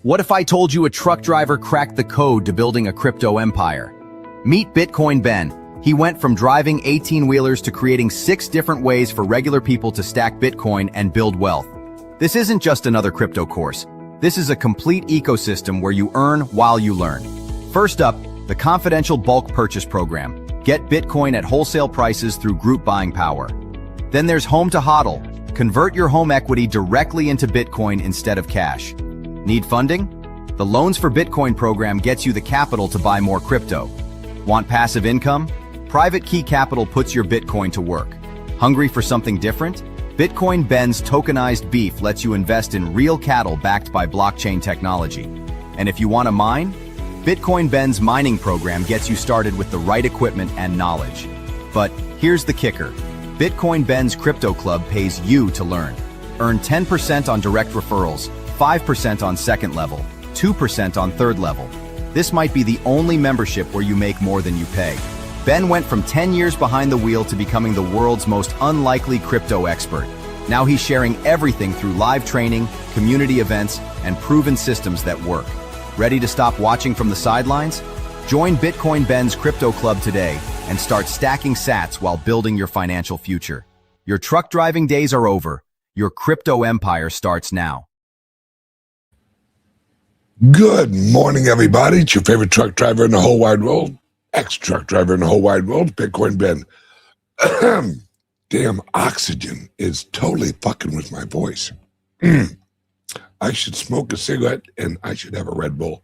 What if I told you a truck driver cracked the code to building a crypto empire? Meet Bitcoin Ben. He went from driving 18-wheelers to creating 6 different ways for regular people to stack Bitcoin and build wealth. This isn't just another crypto course. This is a complete ecosystem where you earn while you learn. First up, the confidential bulk purchase program. Get Bitcoin at wholesale prices through group buying power. Then there's Home to HODL. Convert your home equity directly into Bitcoin instead of cash. Need funding? The Loans for Bitcoin program gets you the capital to buy more crypto. Want passive income? Private Key Capital puts your Bitcoin to work. Hungry for something different? Bitcoin Ben's tokenized beef lets you invest in real cattle backed by blockchain technology. And if you want to mine? Bitcoin Ben's mining program gets you started with the right equipment and knowledge. But here's the kicker. Bitcoin Ben's Crypto Club pays you to learn. Earn 10% on direct referrals, 5% on second level, 2% on third level. This might be the only membership where you make more than you pay. Ben went from 10 years behind the wheel to becoming the world's most unlikely crypto expert. Now he's sharing everything through live training, community events, and proven systems that work. Ready to stop watching from the sidelines? Join Bitcoin Ben's Crypto Club today and start stacking sats while building your financial future. Your truck driving days are over. Your crypto empire starts now. Good morning, everybody. It's your favorite truck driver in the whole wide world, ex-truck driver in the whole wide world, Bitcoin Ben. Damn, oxygen is totally fucking with my voice. I should smoke a cigarette and I should have a Red Bull.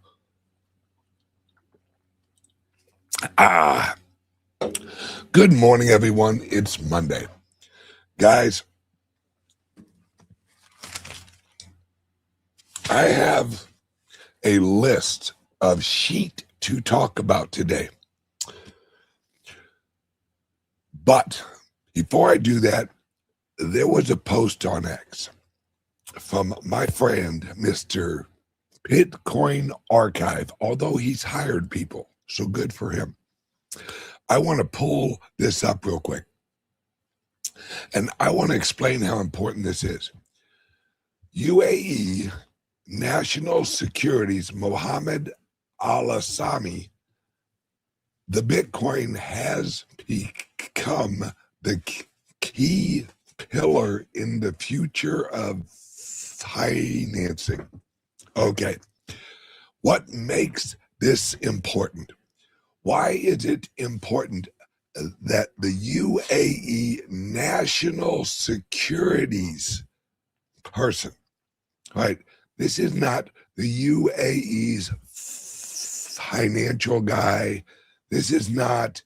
Good morning, everyone. It's Monday. Guys, I have a list of shit to talk about today. But before I do that, there was a post on X from my friend, Mr. Bitcoin Archive, although he's hired people, so good for him. I want to pull this up real quick. And I want to explain how important this is. UAE National Securities Mohammed Al-Assami, the Bitcoin has become the key pillar in the future of financing. Okay, what makes this important? Why is it important that the UAE National Securities person, right? This is not the UAE's financial guy. This is not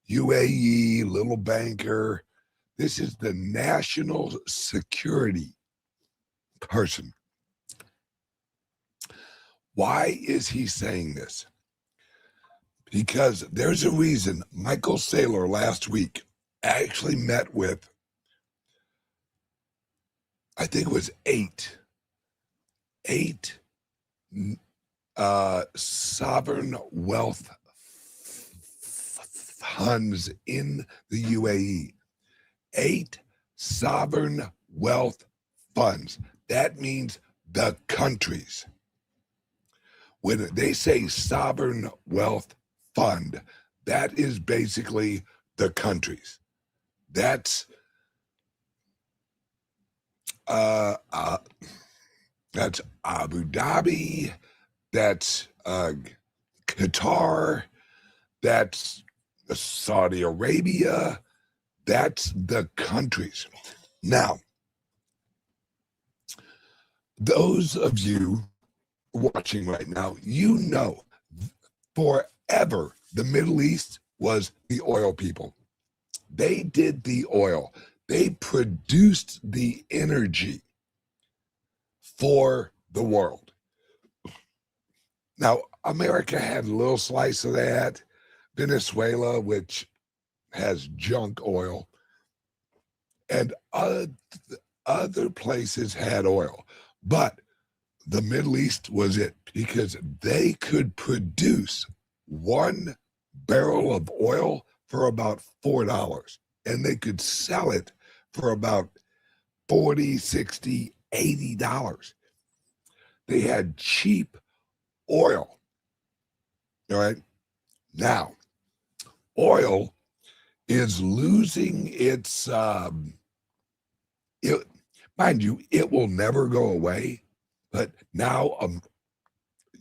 UAE little banker. This is the national security person. Why is he saying this? Because there's a reason Michael Saylor last week actually met with, I think it was eight sovereign wealth funds in the UAE. 8 sovereign wealth funds. That means the countries. When they say sovereign wealth fund, that is basically the countries. That's Abu Dhabi, that's Qatar, that's Saudi Arabia, that's the countries. Now, those of you watching right now, you know, forever the Middle East was the oil people. They did the oil. They produced the energy for the world. Now, America had a little slice of that. Venezuela, which has junk oil, and other places had oil. But the Middle East was it, because they could produce 1 barrel of oil for about $4, and they could sell it for about $40, $60, $80. They had cheap oil. All right. Now, oil is losing its, mind you, it will never go away. But now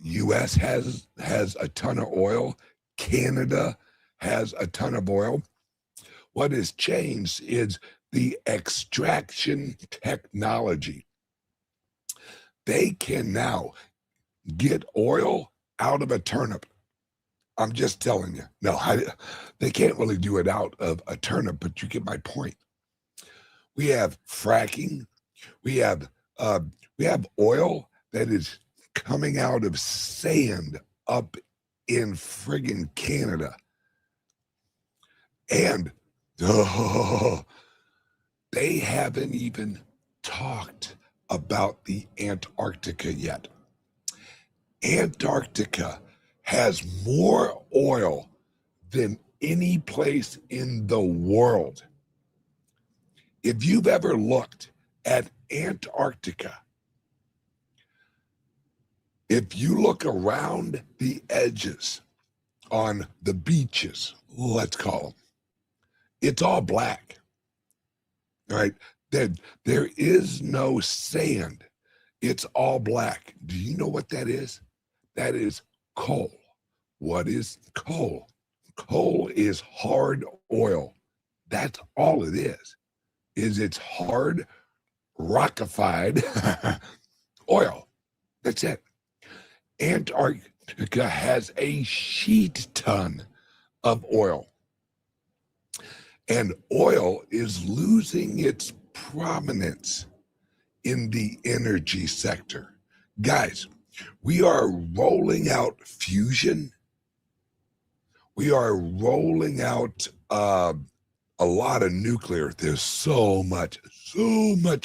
U.S. has a ton of oil. Canada has a ton of oil. What has changed is the extraction technology. They can now get oil out of a turnip. I'm just telling you. No, they can't really do it out of a turnip, but you get my point. We have fracking. We have oil that is coming out of sand up in friggin' Canada. And they haven't even talked about the Antarctica yet. Antarctica has more oil than any place in the world. If you've ever looked at Antarctica, if you look around the edges on the beaches, let's call them, it's all black, right? There is no sand. It's all black. Do you know what that is? That is coal. What is coal? Coal is hard oil. That's all it is it's hard, rockified oil. That's it. Antarctica has a sheet ton of oil. And oil is losing its prominence in the energy sector. Guys, we are rolling out fusion. We are rolling out a lot of nuclear. There's so much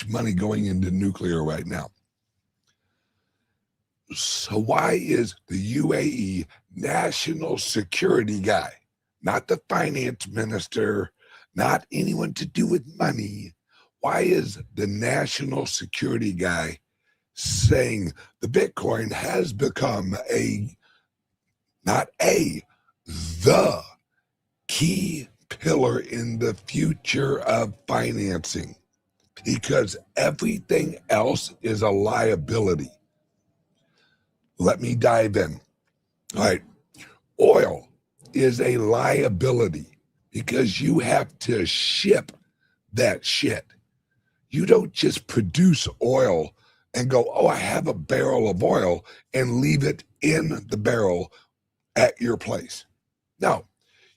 money going into nuclear right now. So why is the UAE national security guy, not the finance minister, not anyone to do with money, why is the national security guy saying the Bitcoin has become the key pillar in the future of financing? Because everything else is a liability. Let me dive in. All right. Oil is a liability because you have to ship that shit. You don't just produce oil and go, oh, I have a barrel of oil and leave it in the barrel at your place. No,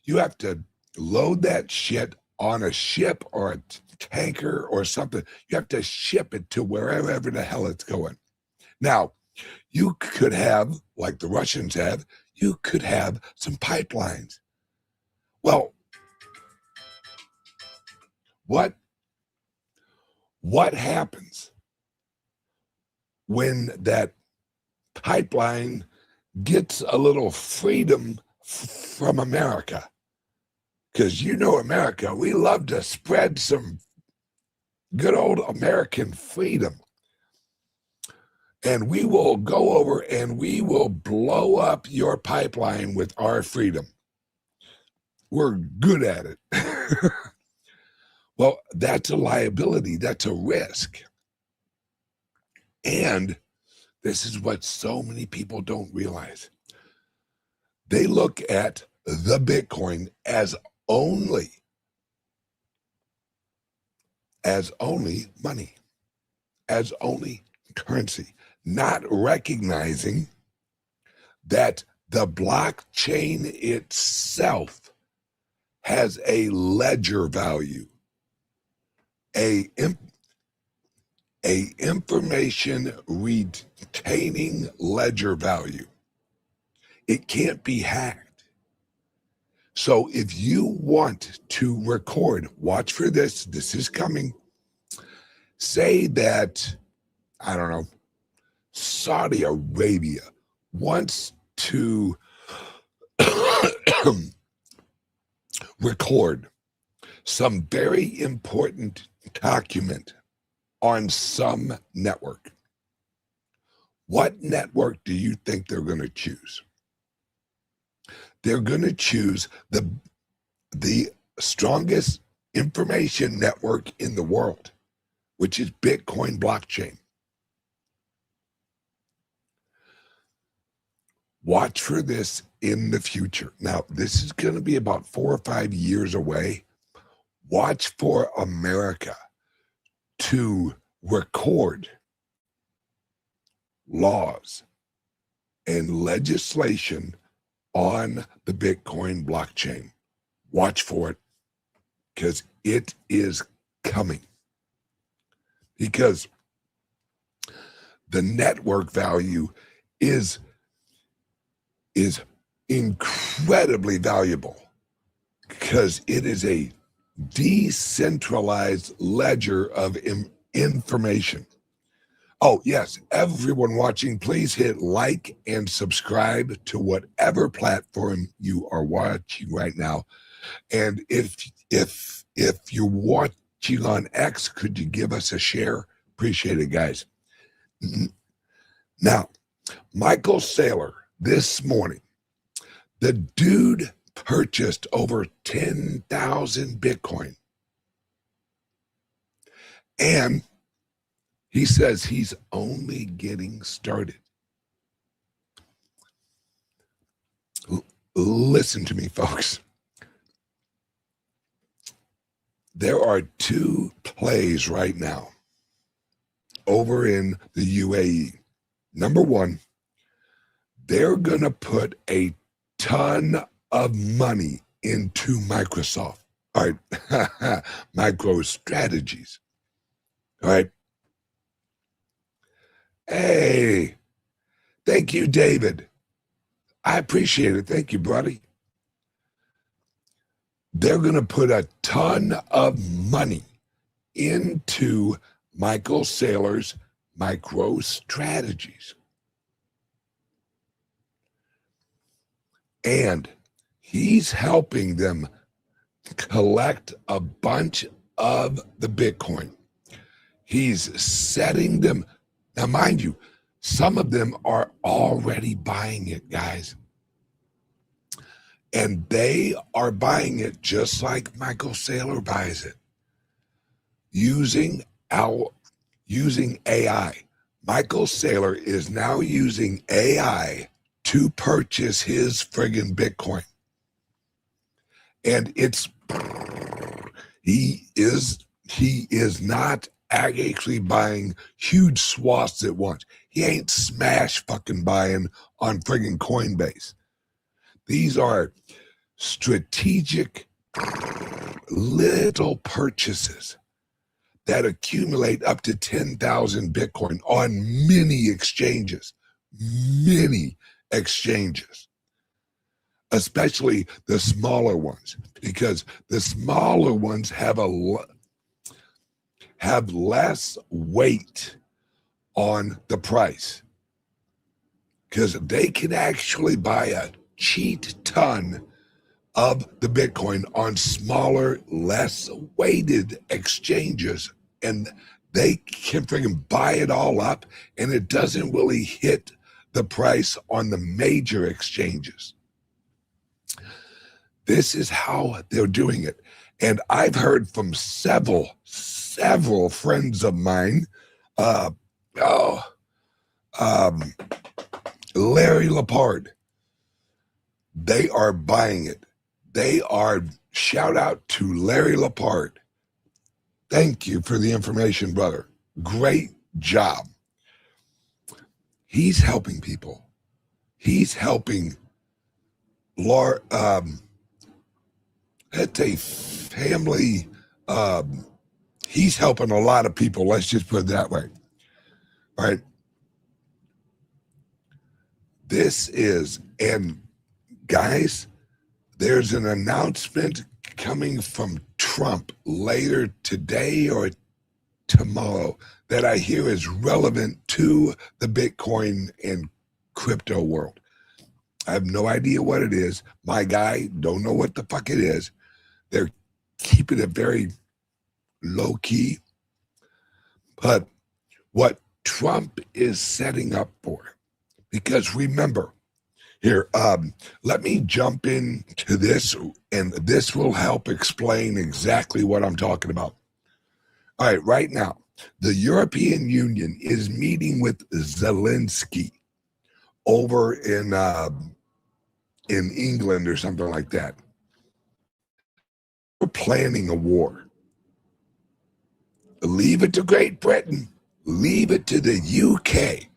you have to load that shit on a ship or a tanker or something. You have to ship it to wherever the hell it's going. Now, you could have, like the Russians have, you could have some pipelines. Well, what happens when that pipeline gets a little freedom from America? Because you know America, we love to spread some good old American freedom. And we will go over and we will blow up your pipeline with our freedom. We're good at it. Well, that's a liability. That's a risk. And this is what so many people don't realize. They look at the Bitcoin as only money, as only currency, not recognizing that the blockchain itself has a ledger value, a information retaining ledger value. It can't be hacked. So if you want to record, watch for this, this is coming. Say that, I don't know, Saudi Arabia wants to record some very important document on some network. What network do you think they're going to choose? They're going to choose the strongest information network in the world, which is Bitcoin blockchain. Watch for this in the future. Now, this is going to be about 4 or 5 years away. Watch for America to record laws and legislation on the Bitcoin blockchain. Watch for it, because it is coming. Because the network value is incredibly valuable, because it is a decentralized ledger of information. Oh, yes, everyone watching, please hit like and subscribe to whatever platform you are watching right now. And if you're watching on X, could you give us a share? Appreciate it, guys. Now, Michael Saylor, this morning, the dude purchased over 10,000 Bitcoin. And he says he's only getting started. Listen to me, folks. There are 2 plays right now over in the UAE. Number 1, they're going to put a ton of money into Microsoft. All right, MicroStrategies. All right. Hey, thank you, David. I appreciate it. Thank you, buddy. They're going to put a ton of money into Michael Saylor's MicroStrategies. And he's helping them collect a bunch of the Bitcoin. He's setting them. Now, mind you, some of them are already buying it, guys. And they are buying it just like Michael Saylor buys it, using AI. Michael Saylor is now using AI to purchase his friggin' Bitcoin. And he is not actually buying huge swaths at once. He ain't smash fucking buying on friggin' Coinbase. These are strategic little purchases that accumulate up to 10,000 Bitcoin on many exchanges, especially the smaller ones, because the smaller ones have less weight on the price, because they can actually buy a cheat ton of the Bitcoin on smaller, less weighted exchanges, and they can friggin' buy it all up, and it doesn't really hit the price on the major exchanges. This is how they're doing it. And I've heard from several friends of mine, Larry Lepard, they are buying it. Shout out to Larry Lepard. Thank you for the information, brother. Great job. He's helping people. He's helping it's a family. He's helping a lot of people. Let's just put it that way. All right. And guys, there's an announcement coming from Trump later today or tomorrow that I hear is relevant to the Bitcoin and crypto world. I have no idea what it is. My guy don't know what the fuck it is. They're keeping it very low key. But what Trump is setting up for. Because remember, here, let me jump into this, and this will help explain exactly what I'm talking about. All right, right now, the European Union is meeting with Zelensky over in England or something like that. We're planning a war. Leave it to Great Britain. Leave it to the UK,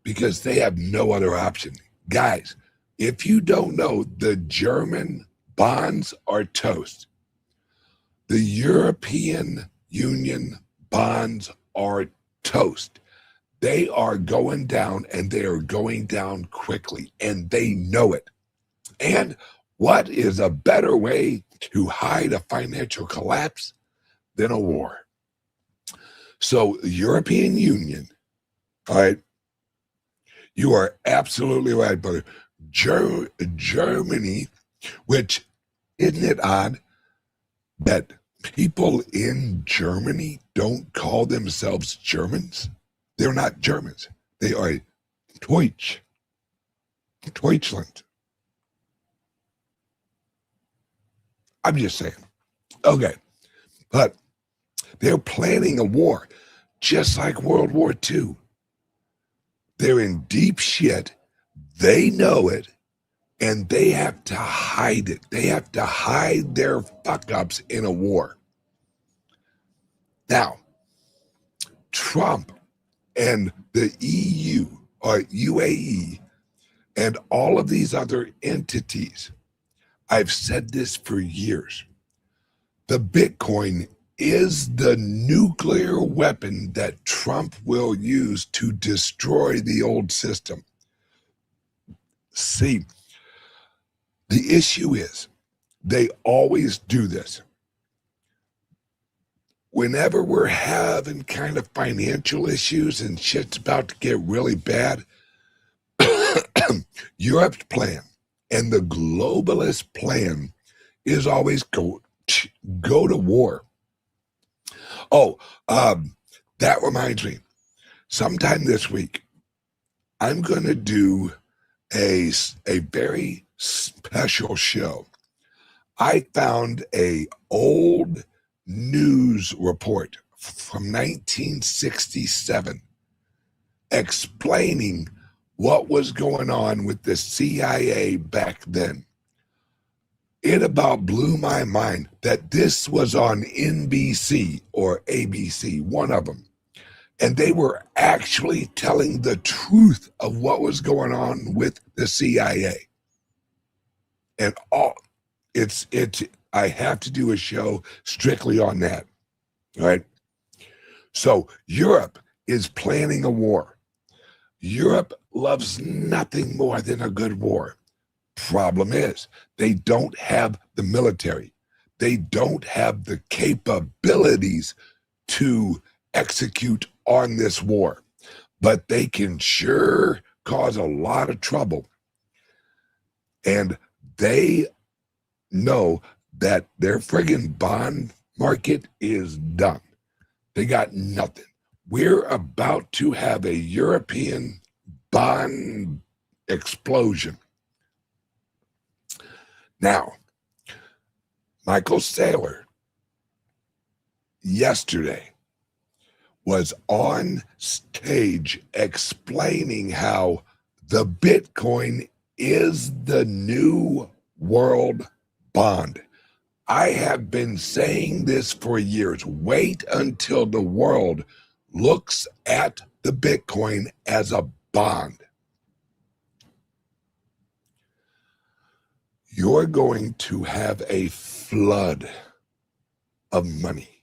because they have no other option. Guys, if you don't know, the German bonds are toast. The European Union bonds are toast. They are going down, and they are going down quickly, and they know it. And what is a better way to hide a financial collapse than a war? So the European Union, all right, you are absolutely right, brother. Germany, which, isn't it odd that people in Germany don't call themselves Germans? They're not Germans. They are Deutschland. I'm just saying. Okay, but they're planning a war just like World War II. They're in deep shit. They know it, and they have to hide it. They have to hide their fuck-ups in a war. Now, Trump and the EU, or UAE, and all of these other entities, I've said this for years. The Bitcoin is the nuclear weapon that Trump will use to destroy the old system. See, the issue is they always do this. Whenever we're having kind of financial issues and shit's about to get really bad, Europe's plan and the globalist plan is always go to war. Oh, that reminds me. Sometime this week, I'm going to do a very special show. I found a old news report from 1967 explaining what was going on with the CIA back then. It about blew my mind that this was on NBC or ABC, one of them. And they were actually telling the truth of what was going on with the CIA. And I have to do a show strictly on that. All right. So Europe is planning a war. Europe loves nothing more than a good war. Problem is, they don't have the military. They don't have the capabilities to execute on this war, but they can sure cause a lot of trouble. And they know that their friggin' bond market is done. They got nothing. We're about to have a European bond explosion. Now, Michael Saylor yesterday was on stage explaining how the Bitcoin is the new world bond. I have been saying this for years. Wait until the world looks at the Bitcoin as a bond. You're going to have a flood of money.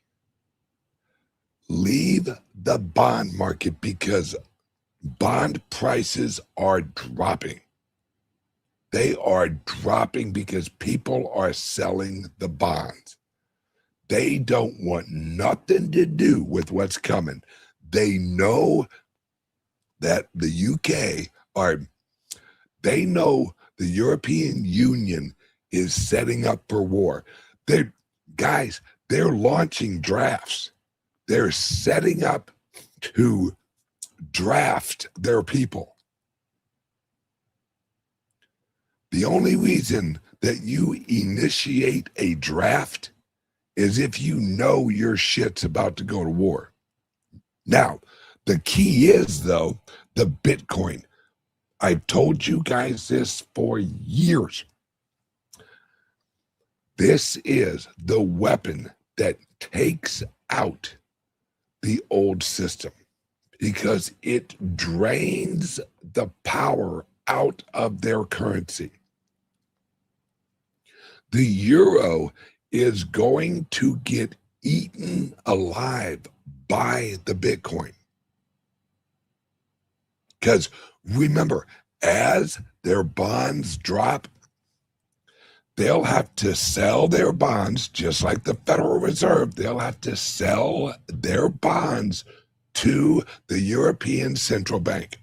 Leave the bond market because bond prices are dropping. They are dropping because people are selling the bonds. They don't want nothing to do with what's coming. They know that the UK they know the European Union is setting up for war. They're launching drafts. They're setting up to draft their people. The only reason that you initiate a draft is if you know your shit's about to go to war. Now, the key is, though, the Bitcoin. I've told you guys this for years. This is the weapon that takes out the old system because it drains the power out of their currency. The euro is going to get eaten alive by the Bitcoin. Because remember, as their bonds drop, they'll have to sell their bonds, just like the Federal Reserve. They'll have to sell their bonds to the European Central Bank.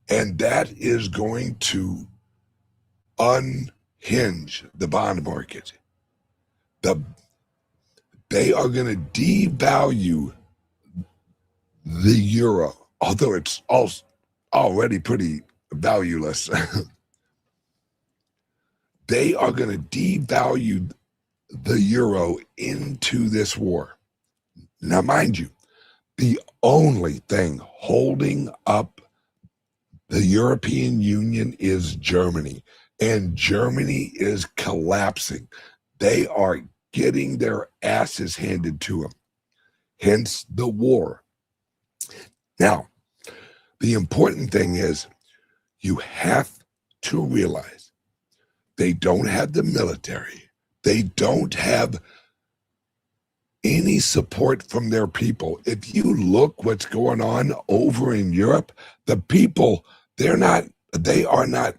And that is going to unhinge the bond market. They are going to devalue the euro, although it's already pretty valueless. They are going to devalue the euro into this war. Now, mind you, the only thing holding up the European Union is Germany, and Germany is collapsing. They are getting their asses handed to them, hence the war. Now, the important thing is you have to realize they don't have the military. They don't have any support from their people. If you look what's going on over in Europe, the people, they are not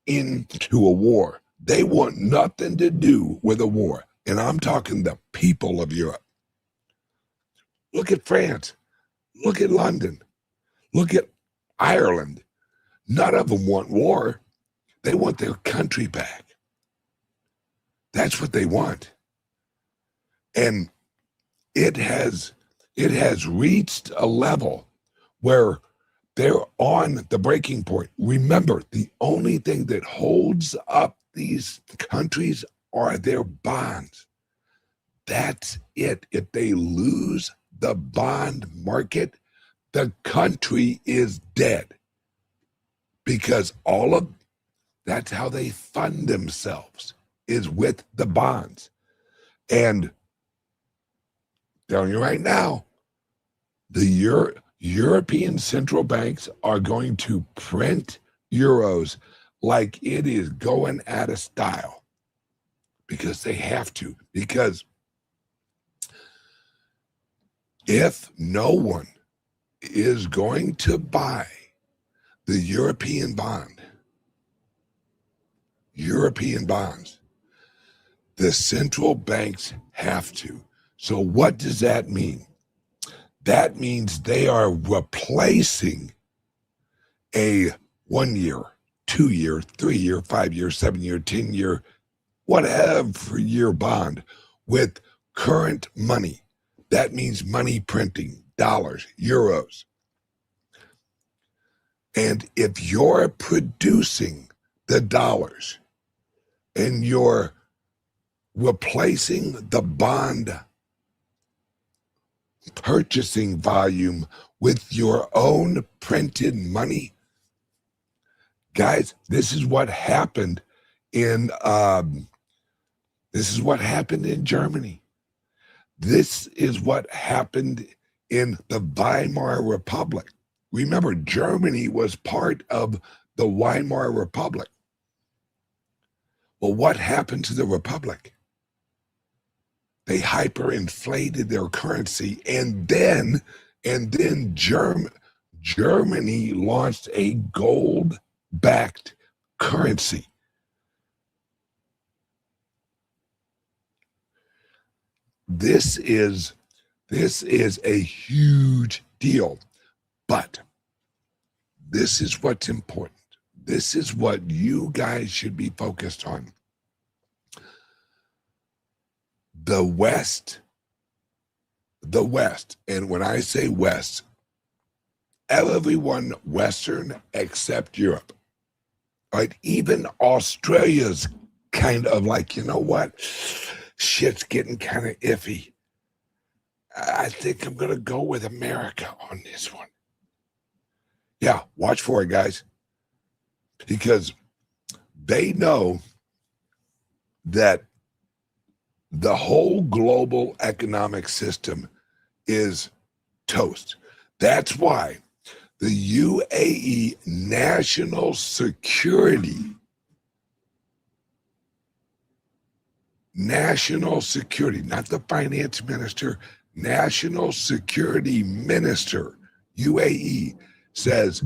into a war. They want nothing to do with a war. And I'm talking the people of Europe. Look at France. Look at London. Look at Ireland. None of them want war. They want their country back. That's what they want. And it has reached a level where they're on the breaking point. Remember, the only thing that holds up these countries are their bonds. That's it. If they lose the bond market, the country is dead. Because that's how they fund themselves, is with the bonds. And telling you right now, the European central banks are going to print euros like it is going out of style, because they have to. Because if no one is going to buy the European bonds, the central banks have to. So what does that mean? That means they are replacing a 1 year, 2 year, 3 year, 5 year, 7 year, 10 year, whatever year bond with current money. That means money printing, dollars, euros. And if you're producing the dollars and you're replacing the bond purchasing volume with your own printed money, guys, this is what happened in Germany. This is what happened in the Weimar Republic. Remember, Germany was part of the Weimar Republic. Well, what happened to the Republic? They hyperinflated their currency, and then Germany launched a gold-backed currency. This is a huge deal, but this is what's important. This is what you guys should be focused on. The West the West, and when I say West, everyone Western except Europe, right? Even Australia's kind of like, you know what? Shit's getting kind of iffy. I think I'm going to go with America on this one. Yeah, watch for it, guys. Because they know that the whole global economic system is toast. That's why the UAE national security, not the finance minister, national security minister, UAE, says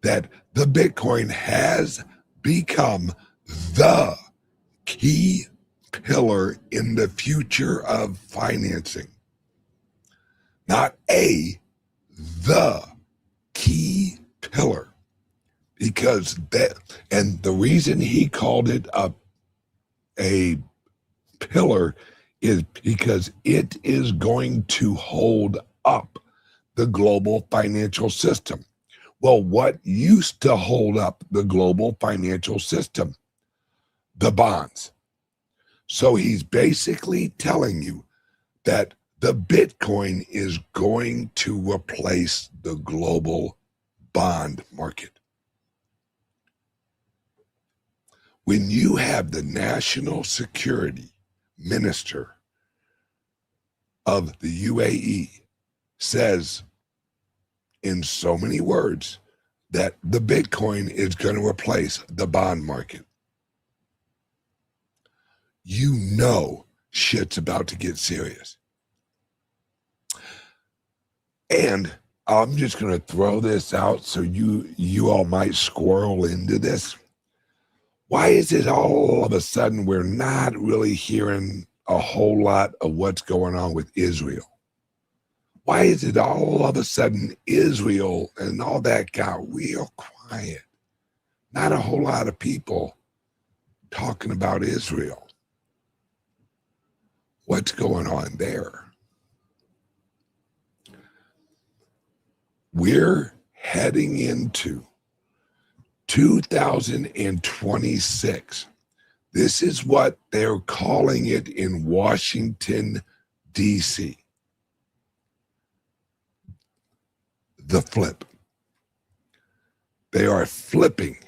that the Bitcoin has become the key pillar in the future of financing. Not the key pillar. Because that, and the reason he called it a pillar is because it is going to hold up the global financial system. Well, what used to hold up the global financial system? The bonds. So he's basically telling you that the Bitcoin is going to replace the global bond market. When you have the national security minister of the UAE says in so many words that the Bitcoin is going to replace the bond market, you know shit's about to get serious. And I'm just going to throw this out so you all might squirrel into this. Why is it all of a sudden we're not really hearing a whole lot of what's going on with Israel? Why is it all of a sudden Israel and all that got real quiet? Not a whole lot of people talking about Israel. What's going on there? We're heading into 2026. This is what they're calling it in Washington, D.C. The flip. They are flipping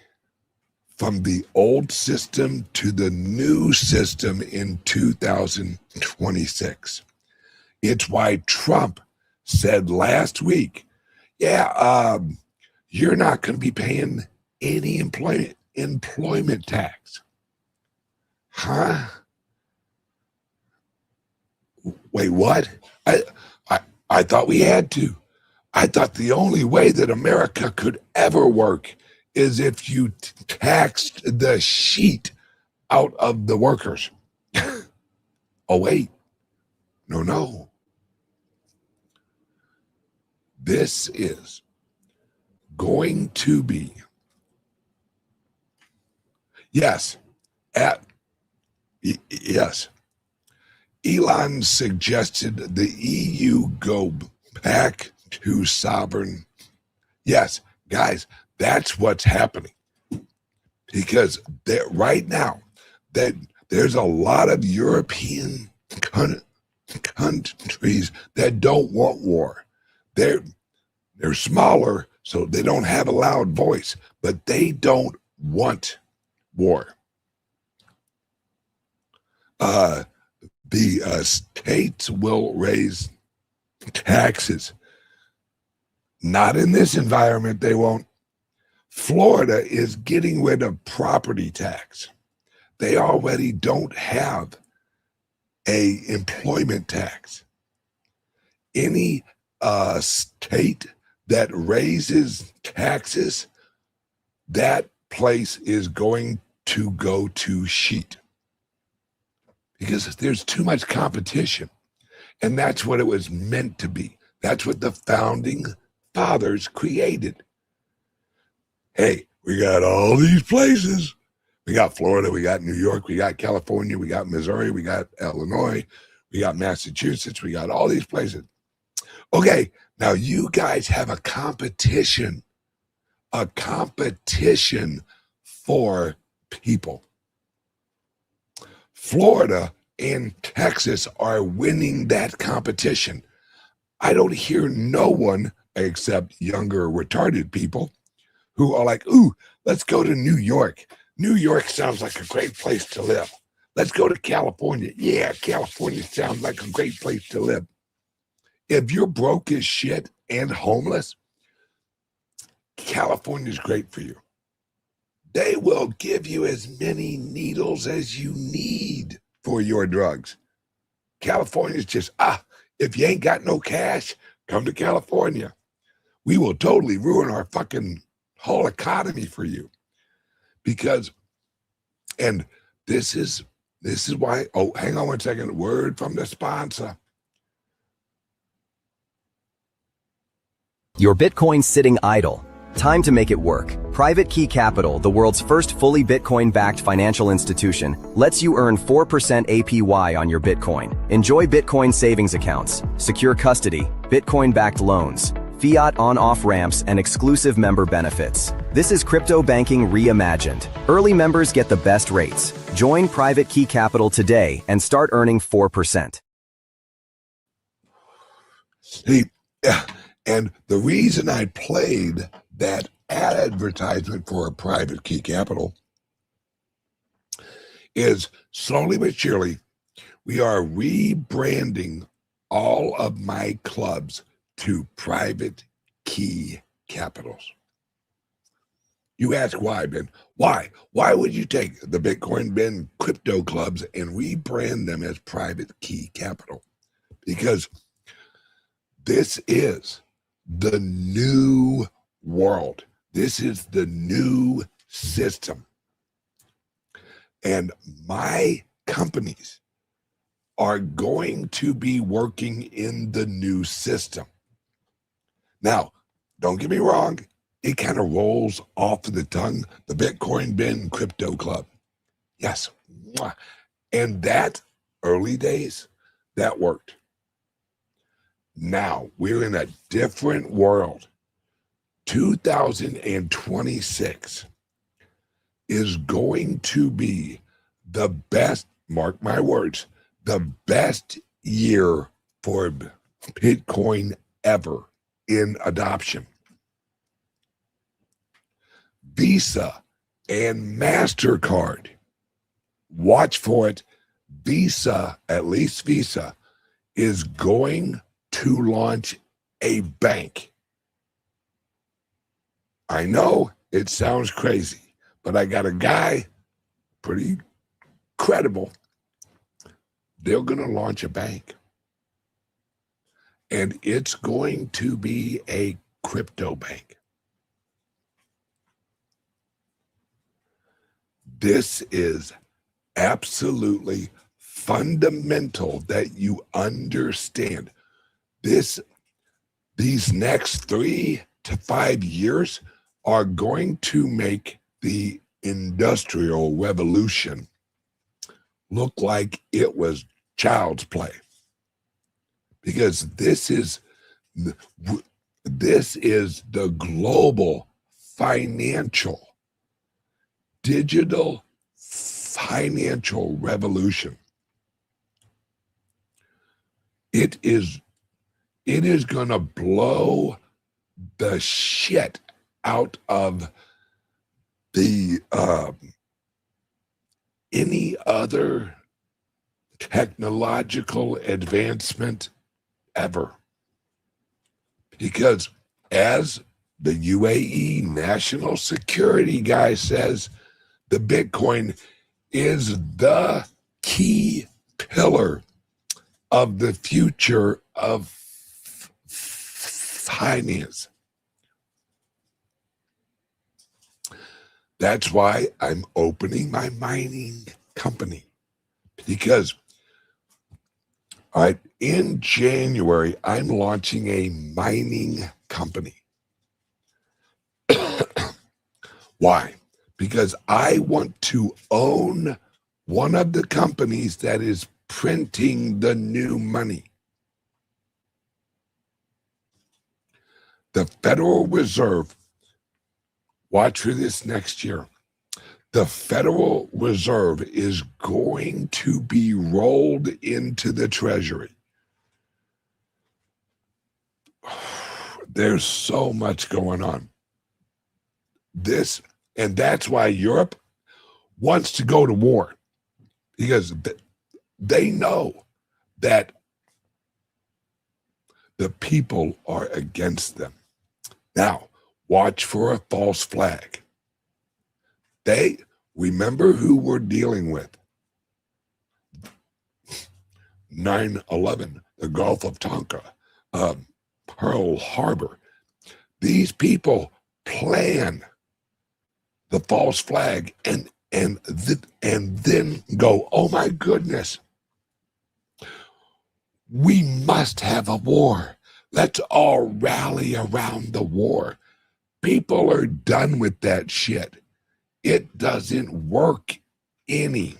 from the old system to the new system in 2026. It's why Trump said last week, you're not going to be paying any employment tax. Huh? Wait, what? I thought we had to. I thought the only way that America could ever work is if you taxed the shit out of the workers. Oh, wait. No. This is going to be, yes. Elon suggested the EU go back to sovereign. Yes, guys, that's what's happening. Because right now, that there's a lot of European countries that don't want war. They're smaller, so they don't have a loud voice, but they don't want war. The states will raise taxes. Not in this environment, they won't. Florida is getting rid of property tax. They already don't have a employment tax. Any state that raises taxes, that place is going to go to shit. Because there's too much competition. And that's what it was meant to be. That's what the founding fathers created. Hey, we got all these places. We got Florida, we got New York, we got California, we got Missouri, we got Illinois, We got Massachusetts. We got all these places. Okay, now you guys have a competition for people. Florida and Texas are winning that competition. I don't hear no one except younger retarded people who are like, ooh, let's go to New York. New York sounds like a great place to live. Let's go to California. Yeah, California sounds like a great place to live. If you're broke as shit and homeless, California's great for you. They will give you as many needles as you need for your drugs. California's just, if you ain't got no cash, come to California. We will totally ruin our fucking whole economy for you. Because, and this is why, oh, hang on one second, word from the sponsor. Your Bitcoin's sitting idle. Time to make it work. Private Key Capital, the world's first fully Bitcoin-backed financial institution, lets you earn 4% APY on your Bitcoin. Enjoy Bitcoin savings accounts, secure custody, Bitcoin-backed loans, fiat on-off ramps, and exclusive member benefits. This is crypto banking reimagined. Early members get the best rates. Join Private Key Capital today and start earning 4%. See, and the reason I played that ad advertisement for a Private Key Capital is slowly but surely we are rebranding all of my clubs to Private Key Capitals. You ask why, Ben? Why? Why would you take the Bitcoin Ben crypto clubs and rebrand them as Private Key Capital? Because this is the new world. This is the new system. And my companies are going to be working in the new system. Now, don't get me wrong, it kind of rolls off the tongue, the Bitcoin Ben Crypto Club. Yes. And that early days, that worked. Now we're in a different world. 2026 is going to be the best, mark my words, the best year for Bitcoin ever in adoption. Visa and MasterCard, watch for it. Visa, at least Visa, is going to launch a bank. I know it sounds crazy, but I got a guy, pretty credible. They're going to launch a bank. And it's going to be a crypto bank. This is absolutely fundamental that you understand. These next 3 to 5 years are going to make the Industrial Revolution look like it was child's play. Because this is the global digital financial revolution. It is going to blow the shit out of the any other technological advancement ever. Because as the UAE national security guy says, the Bitcoin is the key pillar of the future of finance. That's why I'm opening my mining company. Because, all right, in January, I'm launching a mining company. Why? Because I want to own one of the companies that is printing the new money. The Federal Reserve, watch for this next year, the Federal Reserve is going to be rolled into the Treasury. There's so much going on. And that's why Europe wants to go to war, because they know that the people are against them. Now, watch for a false flag. They remember who we're dealing with. 9/11, the Gulf of Tonkin, Pearl Harbor. These people plan the false flag and then go, oh my goodness, we must have a war. Let's all rally around the war. People are done with that shit. It doesn't work any.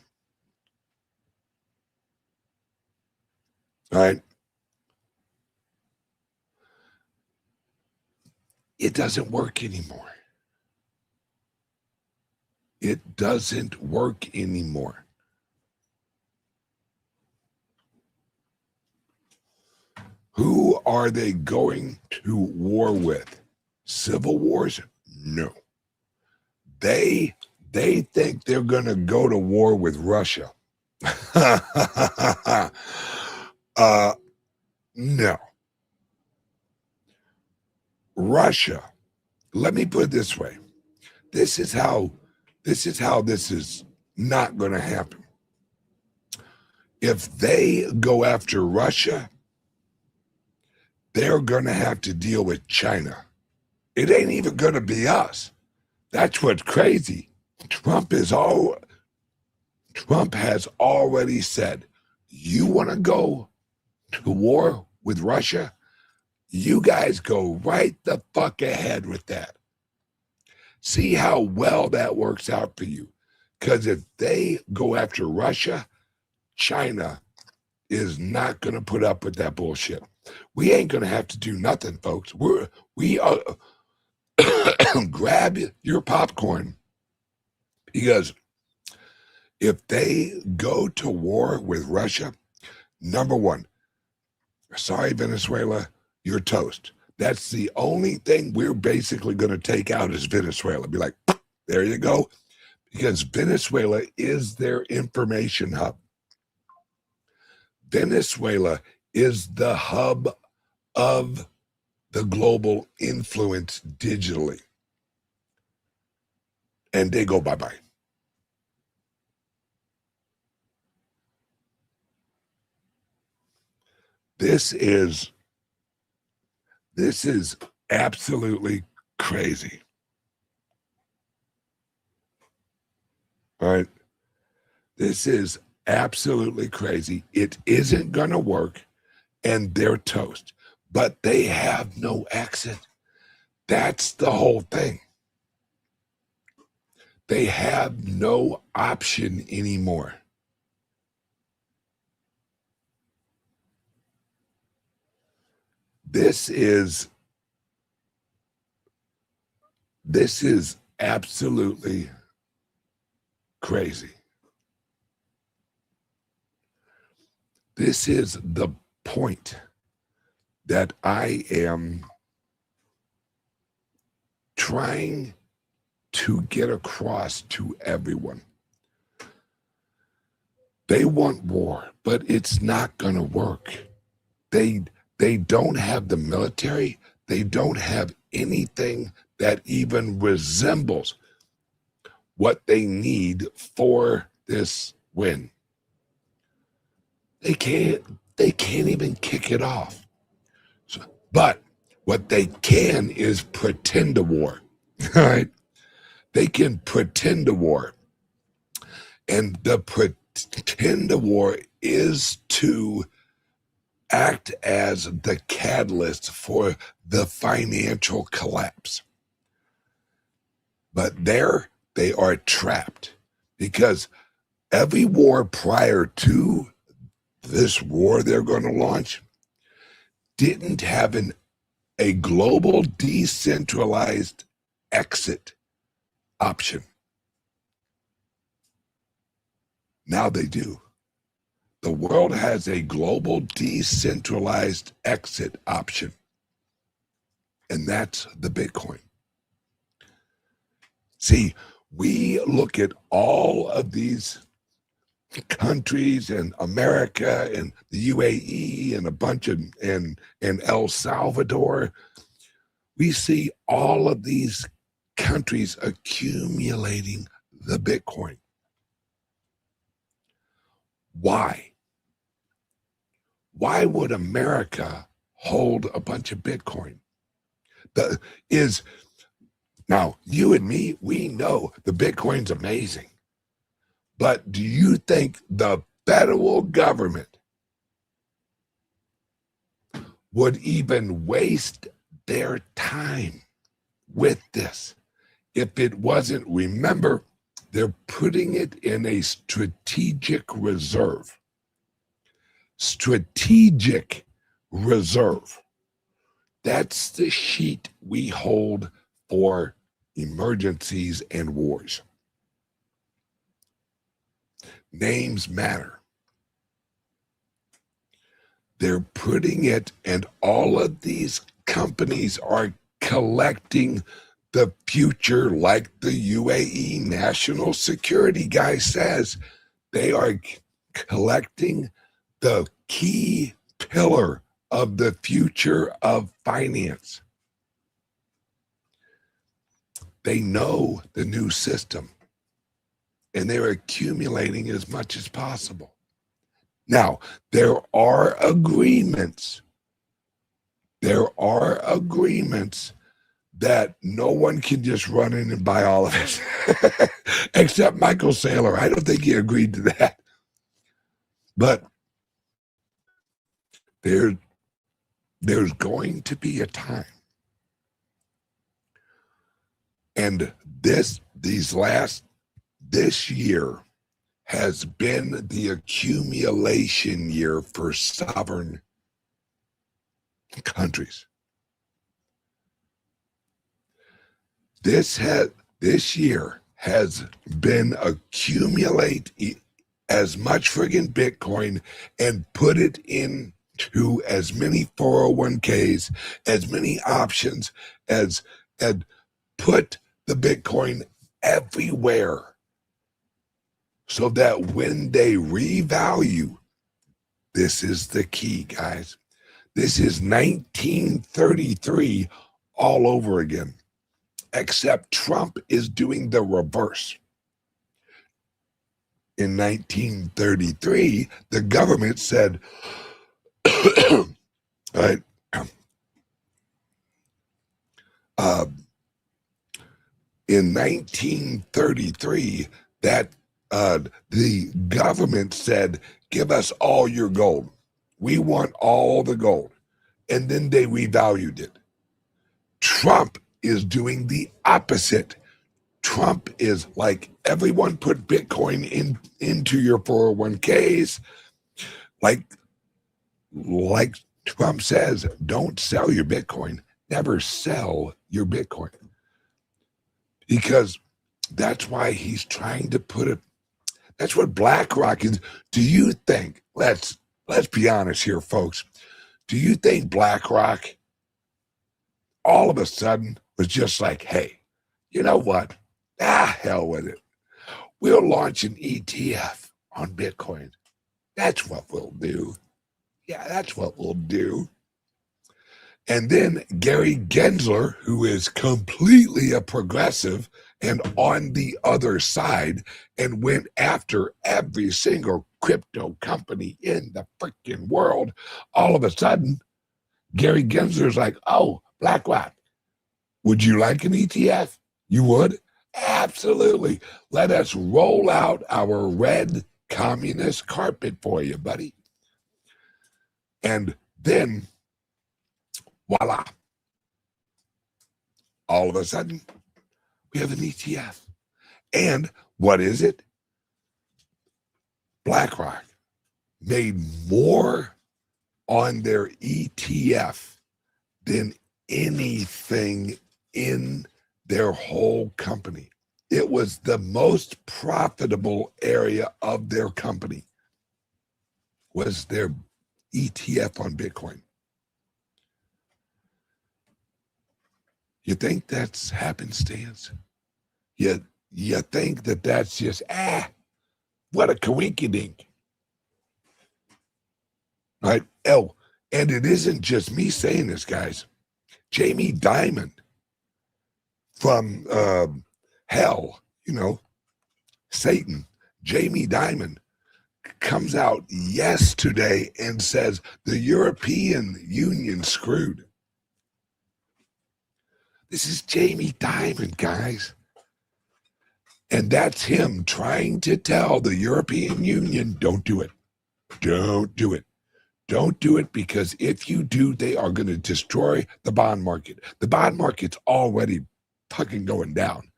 All right? It doesn't work anymore. It doesn't work anymore. Who are they going to war with? Civil wars? No. They think they're going to go to war with Russia. No. Russia, let me put it this way. This is how this is not going to happen. If they go after Russia, they're going to have to deal with China. It ain't even going to be us. That's what's crazy. Trump has already said, you want to go to war with Russia? You guys go right the fuck ahead with that. See how well that works out for you. Because if they go after Russia, China is not going to put up with that bullshit. We ain't going to have to do nothing, folks. We are grab your popcorn, because if they go to war with Russia, number one, sorry, Venezuela, you're toast. That's the only thing we're basically going to take out is Venezuela. Be like, there you go. Because Venezuela is their information hub. Venezuela is the hub of the global influence digitally. And they go bye-bye. This is absolutely crazy. All right. This is absolutely crazy. It isn't going to work, and they're toast. But they have no exit. That's the whole thing. They have no option anymore. This is absolutely crazy. This is the point that I am trying to get across to everyone. They want war, but it's not going to work. They don't have the military. They don't have anything that even resembles what they need for this win. They can't even kick it off. So, but what they can is pretend a war. All right? They can pretend a war. And the pretend a war is to act as the catalyst for the financial collapse. But there they are trapped, because every war prior to this war they're going to launch didn't have a global decentralized exit option. Now they do. The world has a global decentralized exit option, and that's the Bitcoin. See, we look at all of these countries and America and the UAE and a bunch of and El Salvador. We see all of these countries accumulating the Bitcoin. Why? Why would America hold a bunch of Bitcoin? Now, you and me, we know the Bitcoin's amazing. But do you think the federal government would even waste their time with this if it wasn't? Remember, they're putting it in a strategic reserve. Strategic reserve. That's the sheet we hold for emergencies and wars. Names matter. They're putting it, and all of these companies are collecting the future, like the UAE national security guy says. They are collecting the key pillar of the future of finance. They know the new system, and they're accumulating as much as possible. Now, there are agreements. There are agreements that no one can just run in and buy all of it, except Michael Saylor. I don't think he agreed to that. But there's going to be a time, and this year has been the accumulation year for sovereign countries. This year has been accumulate as much friggin' Bitcoin and put it into as many 401ks, as many options, and put the Bitcoin everywhere, so that when they revalue, this is the key, guys. This is 1933 all over again, except Trump is doing the reverse. In 1933, the government said, right, in 1933, that the government said, give us all your gold. We want all the gold. And then they revalued it. Trump is doing the opposite. Trump is like, everyone put Bitcoin into your 401ks. Like Trump says, don't sell your Bitcoin. Never sell your Bitcoin. Because that's why he's trying to put it. That's what BlackRock is. Do you think, let's be honest here, folks. Do you think BlackRock all of a sudden was just like, hey, you know what? Hell with it. We'll launch an ETF on Bitcoin. That's what we'll do. Yeah, that's what we'll do. And then Gary Gensler, who is completely a progressive and on the other side, and went after every single crypto company in the freaking world, all of a sudden, Gary Gensler's like, oh, BlackRock, would you like an ETF? You would? Absolutely. Let us roll out our red communist carpet for you, buddy. And then, voila. All of a sudden, we have an ETF. And what is it? BlackRock, made more on their ETF than anything in their whole company. It was the most profitable area of their company, was their ETF on Bitcoin. You think that's happenstance? You think that that's just, what a coinkydink. Right? Oh, and it isn't just me saying this, guys. Jamie Dimon from hell, Satan, Jamie Dimon comes out yesterday and says the European Union screwed. This is Jamie Dimon, guys. And that's him trying to tell the European Union, don't do it. Don't do it. Don't do it, because if you do, they are going to destroy the bond market. The bond market's already fucking going down.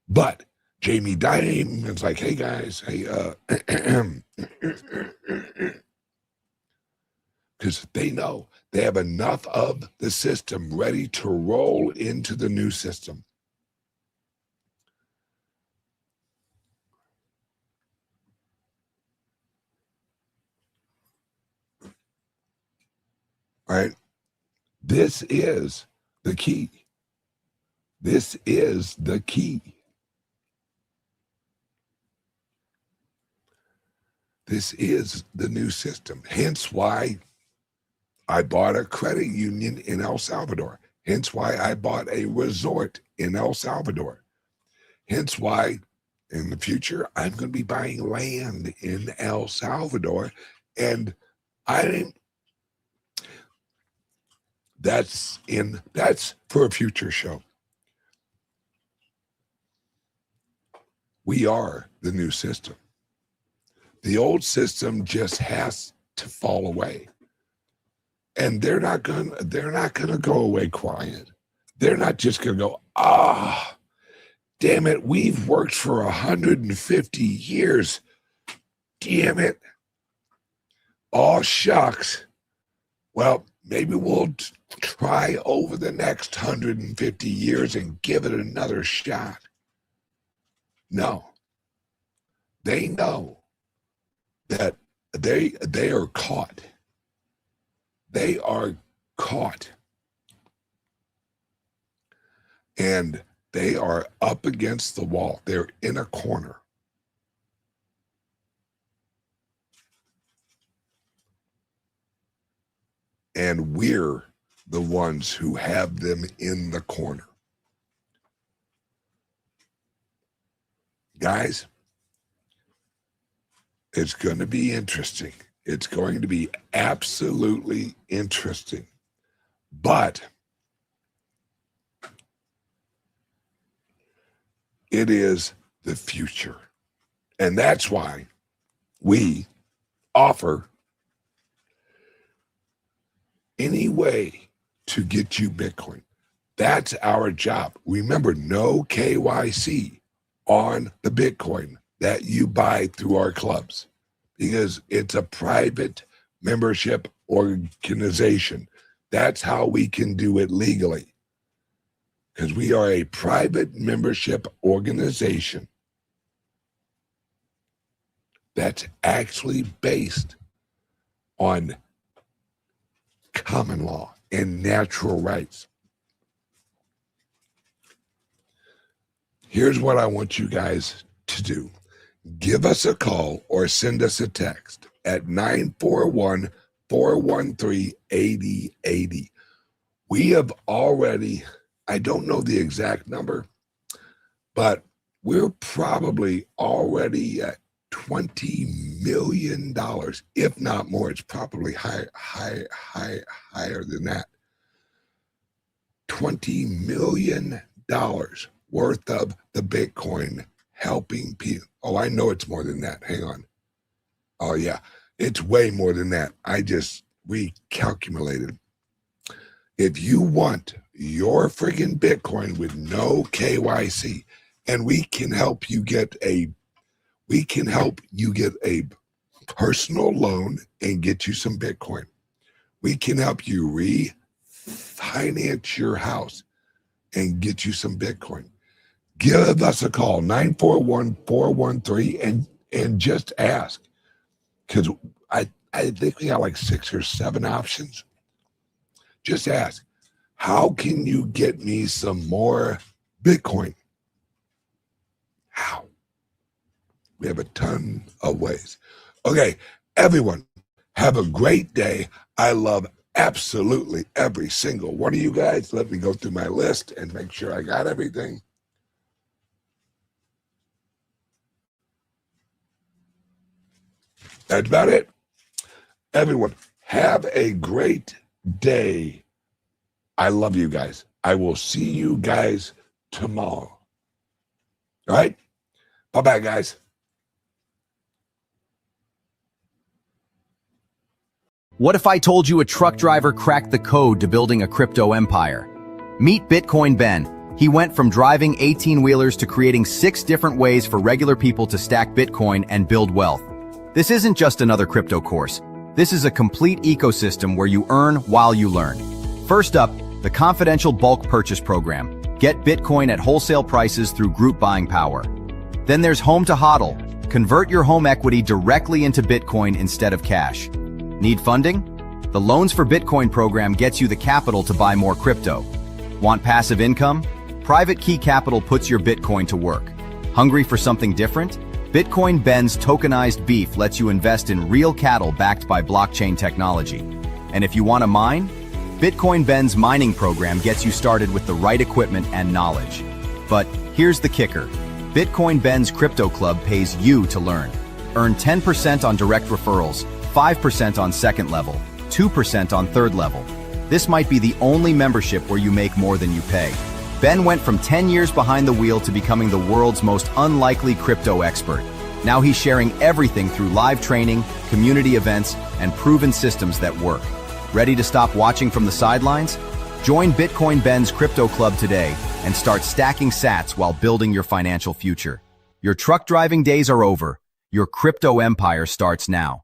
But Jamie Dimon's like, hey guys, because they know they have enough of the system ready to roll into the new system. Right? This is the key. This is the key. This is the new system. Hence why I bought a credit union in El Salvador. Hence why I bought a resort in El Salvador. Hence why in the future I'm going to be buying land in El Salvador. And that's for a future show. We are the new system. The old system just has to fall away. And they're not gonna go away quiet. They're not just gonna go, damn it, we've worked for 150 years. Damn it. Oh, shucks. Well, maybe we'll try over the next 150 years and give it another shot. No. They know that they are caught. They are caught. And they are up against the wall. They're in a corner. And we're the ones who have them in the corner. Guys, it's going to be interesting. It's going to be absolutely interesting. But it is the future. And that's why we offer any way to get you Bitcoin. That's our job. Remember, no KYC on the Bitcoin that you buy through our clubs, because it's a private membership organization. That's how we can do it legally, because we are a private membership organization that's actually based on common law and natural rights. Here's what I want you guys to do. Give us a call or send us a text at 941-413-8080. We have already, I don't know the exact number, but we're probably already at $20 million, if not more. It's probably higher than that. $20 million worth of the Bitcoin helping people. Oh, I know it's more than that. Hang on. Oh, yeah. It's way more than that. I just recalculated. If you want your friggin' Bitcoin with no KYC, and we can help you get a personal loan and get you some Bitcoin. We can help you refinance your house and get you some Bitcoin. Give us a call, 941-413, and just ask. Because I think we got like 6 or 7 options. Just ask, how can you get me some more Bitcoin? How? We have a ton of ways. Okay, everyone, have a great day. I love absolutely every single one of you guys. Let me go through my list and make sure I got everything. That's about it. Everyone, have a great day. I love you guys. I will see you guys tomorrow. All right? Bye-bye, guys. What if I told you a truck driver cracked the code to building a crypto empire? Meet Bitcoin Ben. He went from driving 18-wheelers to creating 6 different ways for regular people to stack Bitcoin and build wealth. This isn't just another crypto course. This is a complete ecosystem where you earn while you learn. First up, the confidential bulk purchase program. Get Bitcoin at wholesale prices through group buying power. Then there's Home to HODL. Convert your home equity directly into Bitcoin instead of cash. Need funding? The Loans for Bitcoin program gets you the capital to buy more crypto. Want passive income? Private Key Capital puts your Bitcoin to work. Hungry for something different? Bitcoin Ben's tokenized beef lets you invest in real cattle backed by blockchain technology. And if you want to mine, Bitcoin Ben's mining program gets you started with the right equipment and knowledge. But here's the kicker. Bitcoin Ben's Crypto Club pays you to learn. Earn 10% on direct referrals, 5% on second level, 2% on third level. This might be the only membership where you make more than you pay. Ben went from 10 years behind the wheel to becoming the world's most unlikely crypto expert. Now he's sharing everything through live training, community events, and proven systems that work. Ready to stop watching from the sidelines? Join Bitcoin Ben's Crypto Club today and start stacking sats while building your financial future. Your truck driving days are over. Your crypto empire starts now.